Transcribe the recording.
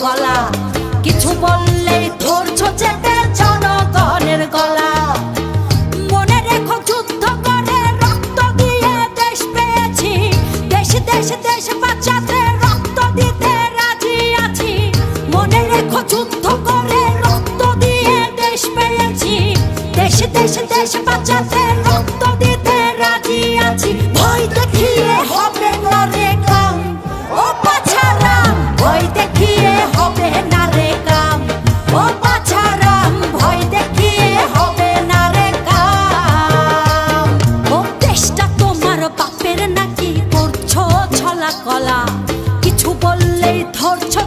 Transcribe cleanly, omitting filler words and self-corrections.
গলা, কিছু বললেই ধরছো চেপে জনগণের গলা। মনে রেখো যুদ্ধ করে রক্ত দিয়ে দেশ পেয়েছি, দেশ দেশ দেশ বাঁচাতে রক্ত দিতে রাজি আছি। মনে রেখো যুদ্ধ করে রক্ত দিয়ে দেশ পেয়েছি, দেশ দেশ দেশ বাঁচাতে রক্ত দিতে রাজি আছি। ভয় দেখিয়ে হবে না রে কাম, ও বাছারাম ভয় দেখিয়ে হবে না রে কাম, ও বাছারাম ভয় দেখিয়ে হবে না রে কাম। ও দেশটা তোমার বাপের নাকি করছো ছলা কলা, কিছু বললেই ধরছো